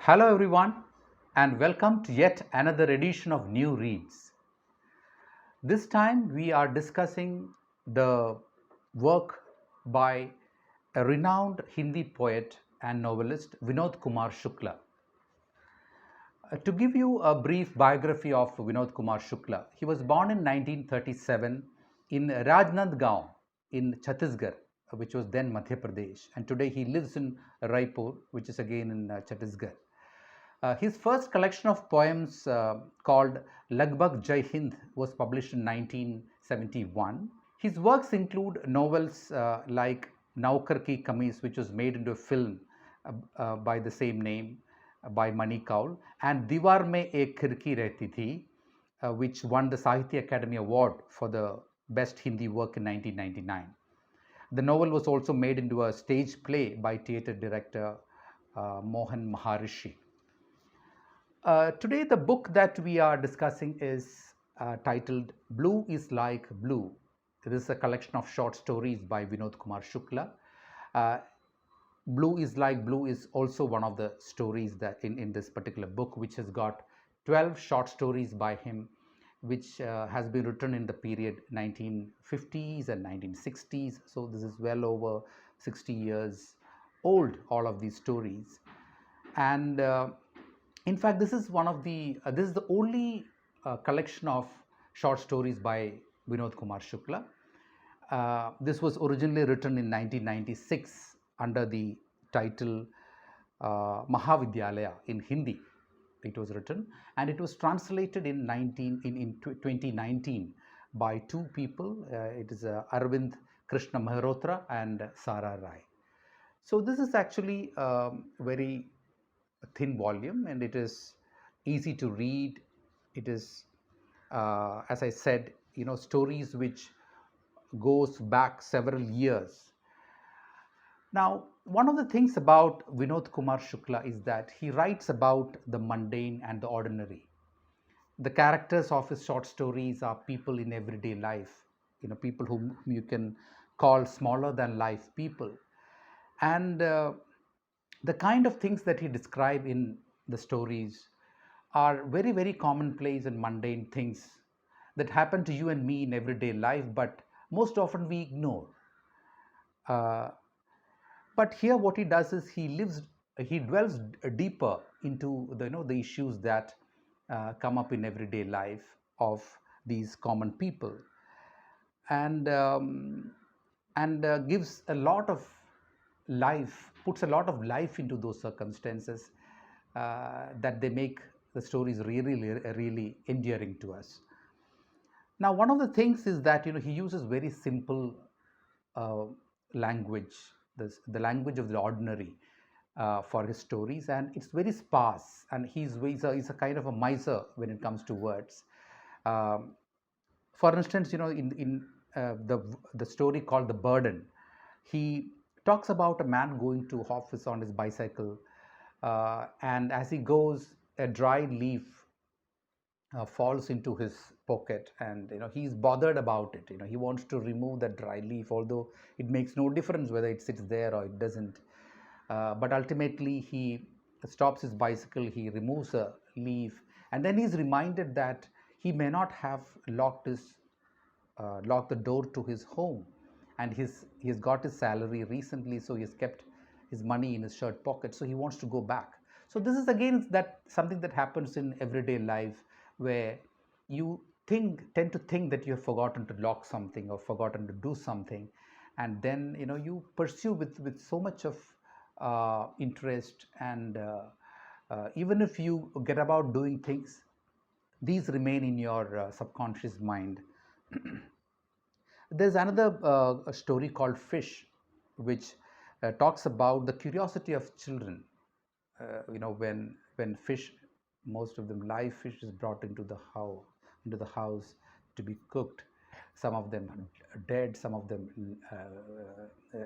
Hello everyone and welcome to yet another edition of New Reads. This time we are discussing the work by a renowned Hindi poet and novelist Vinod Kumar Shukla. To give you a brief biography of Vinod Kumar Shukla, he was born in 1937 in Rajnandgaon in Chhattisgarh, which was then Madhya Pradesh, and today he lives in Raipur, which is again in Chhattisgarh. His first collection of poems called Lagbag Jai Hind was published in 1971. His works include novels like Naukar Ki Kameez, which was made into a film by the same name by Mani Kaul, and Diwar Mein Ek Khirki Rehti Thi, which won the Sahitya Academy Award for the best Hindi work in 1999. The novel was also made into a stage play by theatre director Mohan Maharishi. Today, the book that we are discussing is titled Blue is Like Blue. This is a collection of short stories by Vinod Kumar Shukla. Uh, Blue is Like Blue is also one of the stories that in this particular book, which has got 12 short stories by him, which has been written in the period 1950s and 1960s. So this is well over 60 years old, all of these stories. And in fact, this is the only collection of short stories by Vinod Kumar Shukla. This was originally written in 1996 under the title Mahavidyalaya in Hindi. It was written and it was translated in 2019 by two people. It is Arvind, Krishna Mehrotra and Sara. So this is actually very thin volume and it is easy to read. It is, as I said, stories which goes back several years. Now, one of the things about Vinod Kumar Shukla is that he writes about the mundane and the ordinary. The characters of his short stories are people in everyday life, people whom you can call smaller than life people. And the kind of things that he describes in the stories are very, very commonplace and mundane things that happen to you and me in everyday life, but most often we ignore. Uh, but here, what he does is he dwells deeper into the issues that come up in everyday life of these common people, and gives a lot of life, puts a lot of life into those circumstances that they make the stories really endearing to us. Now, one of the things is that he uses very simple uh, language, the language of the ordinary for his stories, and it's very sparse. And he's a kind of a miser when it comes to words. Um, for instance, in the story called The Burden, he talks about a man going to office on his bicycle, and as he goes, a dry leaf falls into his pocket, and he's bothered about it. He wants to remove that dry leaf, although it makes no difference whether it sits there or it doesn't. But ultimately he stops his bicycle, he removes a leaf, and then he's reminded that he may not have locked the door to his home, and he has got his salary recently, so he has kept his money in his shirt pocket, so he wants to go back. So this is again that something that happens in everyday life, where you tend to think that you have forgotten to lock something or forgotten to do something, and then you pursue with so much of interest, and even if you get about doing things, these remain in your subconscious mind. There's another story called Fish, which talks about the curiosity of children. When fish, most of them live fish, is brought into the house to be cooked. Some of them are dead, some of them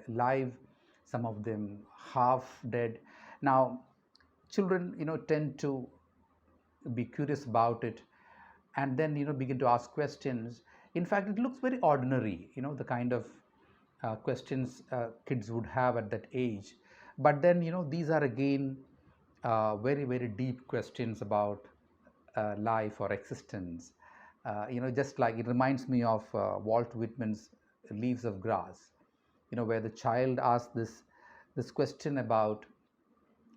live, some of them half dead. Now, children, tend to be curious about it, and then begin to ask questions. In fact, it looks very ordinary, the kind of questions kids would have at that age. But then these are again very, very deep questions about life or existence. Just like it reminds me of Walt Whitman's Leaves of Grass, where the child asks this question about,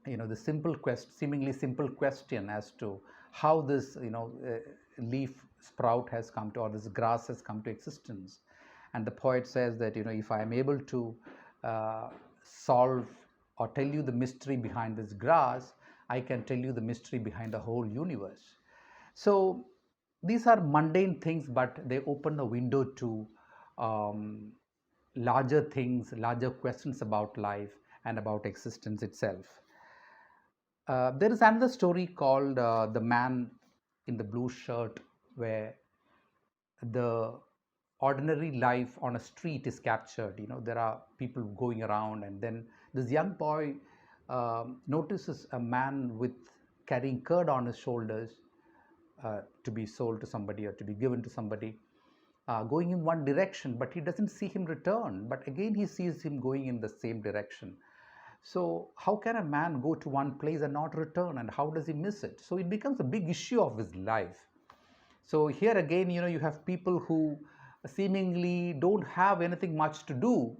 the seemingly simple question as to how this, leaf sprout has come to, or this grass has come to existence. And the poet says that, if I am able to uh, solve or tell you the mystery behind this grass, I can tell you the mystery behind the whole universe. So these are mundane things, but they open a window to um, larger things, larger questions about life and about existence itself. There is another story called The Man in the Blue Shirt, where the ordinary life on a street is captured. There are people going around, and then this young boy notices a man with carrying curd on his shoulders, to be sold to somebody or to be given to somebody, going in one direction, but he doesn't see him return. But again, he sees him going in the same direction. So, how can a man go to one place and not return, and how does he miss it? So, it becomes a big issue of his life. So, here again, you have people who seemingly don't have anything much to do,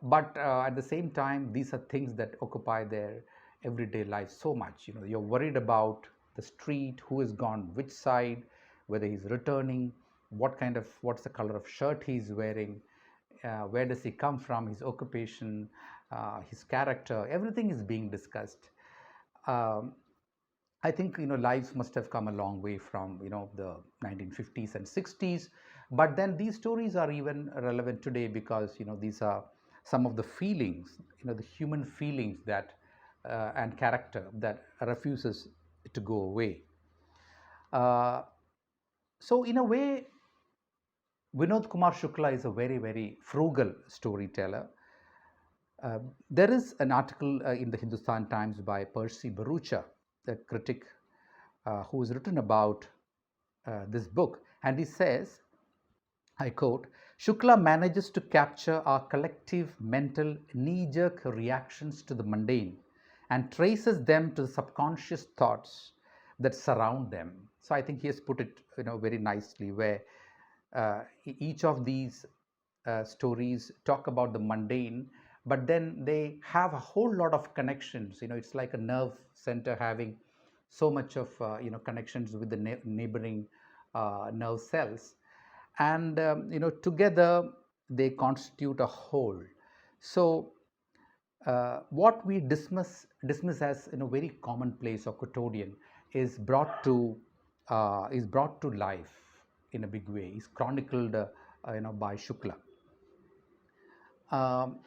but at the same time, these are things that occupy their everyday life so much. You're worried about the street, who has gone which side, whether he's returning, what's the color of shirt he's wearing, where does he come from, his occupation, his character, everything is being discussed. Um, I think lives must have come a long way from the 1950s and 60s, but then these stories are even relevant today because these are some of the feelings, the human feelings that and character that refuses to go away. Uh, so in a way, Vinod Kumar Shukla is a very, very frugal storyteller. Uh, there is an article in the Hindustan Times by Percy Barucha, the critic, who has written about this book, and he says, I quote, Shukla manages to capture our collective mental knee jerk reactions to the mundane and traces them to the subconscious thoughts that surround them. So I think he has put it very nicely, where each of these stories talk about the mundane, but then they have a whole lot of connections. It's like a nerve center having so much of connections with the neighboring nerve cells, and together they constitute a whole. So what we dismiss as very commonplace or quotidian is brought to life in a big way, is chronicled by Shukla. um,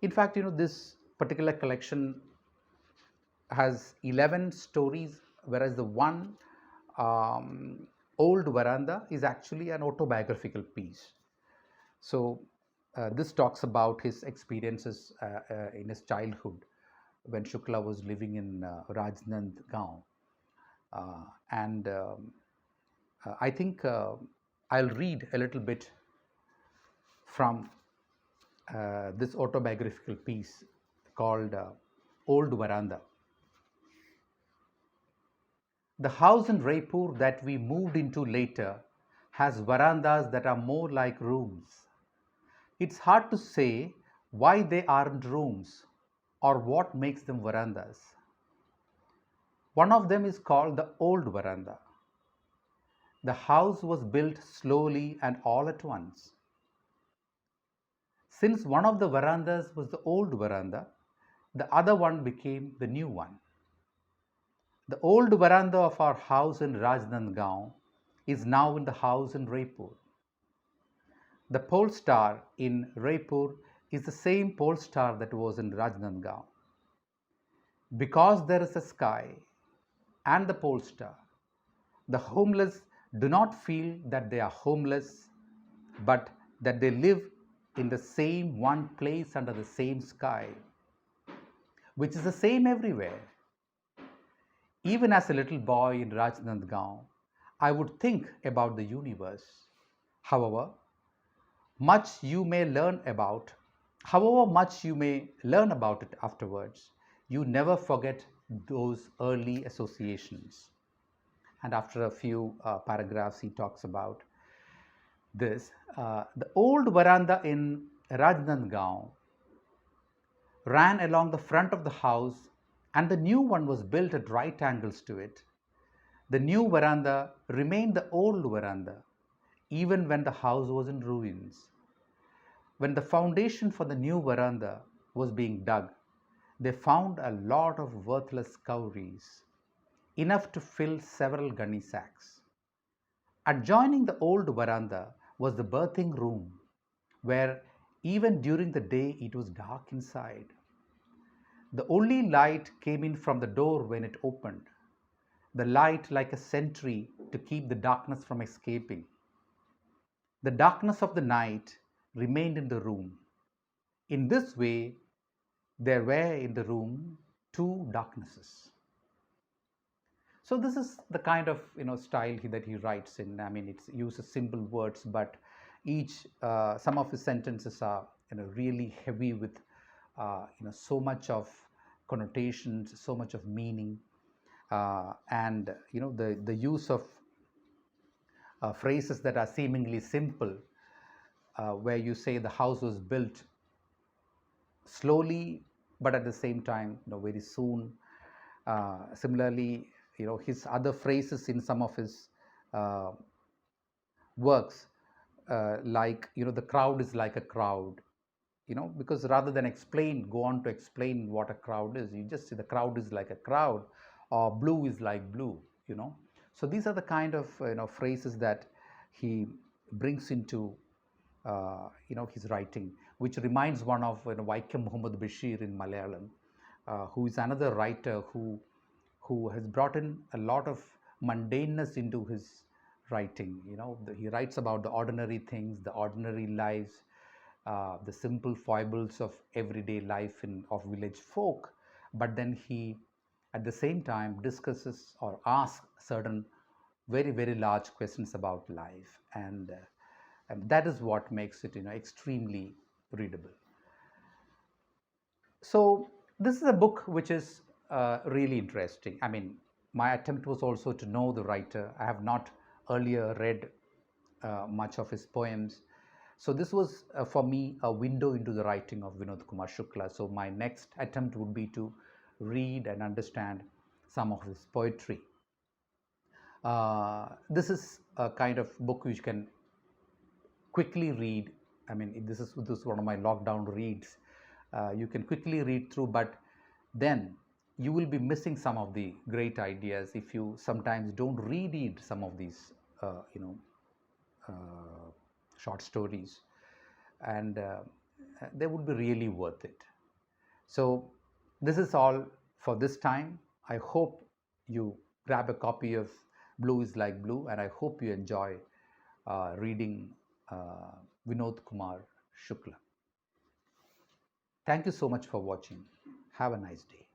in fact, this particular collection has 11 stories, whereas the one, um, Old Veranda, is actually an autobiographical piece. So, this talks about his experiences in his childhood when Shukla was living in Rajnandgaon. And I think I'll read a little bit from this autobiographical piece called Old Veranda. The house in Raipur that we moved into later has verandas that are more like rooms. It's hard to say why they aren't rooms or what makes them verandas. One of them is called the Old Veranda. The house was built slowly and all at once. Since one of the verandas was the old veranda, the other one became the new one. The old veranda of our house in Rajnandgaon is now in the house in Raipur. The pole star in Raipur is the same pole star that was in Rajnandgaon. Because there is a sky and the pole star, the homeless do not feel that they are homeless, but that they live in the same one place under the same sky, which is the same everywhere. Even as a little boy in Rajnandgaon, I would think about the universe. However, much you may learn about, however much you may learn about it afterwards, you never forget those early associations. And after a few paragraphs, he talks about this. The old veranda in Rajnandgaon ran along the front of the house, and the new one was built at right angles to it. The new veranda remained the old veranda, even when the house was in ruins. When the foundation for the new veranda was being dug, they found a lot of worthless cowries, enough to fill several gunny sacks. Adjoining the old veranda was the birthing room, where even during the day it was dark inside. The only light came in from the door when it opened, the light like a sentry to keep the darkness from escaping. The darkness of the night remained in the room. In this way, there were in the room two darknesses. So this is the kind of style that he writes in. I mean, it uses simple words, but each some of his sentences are really heavy with so much of connotations, so much of meaning, and the use of phrases that are seemingly simple, where you say the house was built slowly, but at the same time, very soon. Similarly, his other phrases in some of his uh, works, like the crowd is like a crowd, because rather than go on to explain what a crowd is, you just say the crowd is like a crowd, or blue is like blue. So these are the kind of phrases that he brings into his writing, which reminds one of Vaikom Muhammad Bashir in Malayalam, who is another writer who has brought in a lot of mundaneness into his writing. He writes about the ordinary things, the ordinary lives, the simple foibles of everyday life of village folk, but then he at the same time discusses or asks certain very very large questions about life, and that is what makes it extremely readable. So this is a book which is really interesting. I mean, my attempt was also to know the writer. I have not earlier read much of his poems. So this was for me a window into the writing of Vinod Kumar Shukla. So my next attempt would be to read and understand some of his poetry. This is a kind of book which can quickly read. I mean, this is one of my lockdown reads. You can quickly read through, but then you will be missing some of the great ideas if you sometimes don't reread some of these, uh, short stories, and they would be really worth it. So this is all for this time. I hope you grab a copy of Blue is Like Blue, and I hope you enjoy reading uh, Vinod Kumar Shukla. Thank you so much for watching. Have a nice day.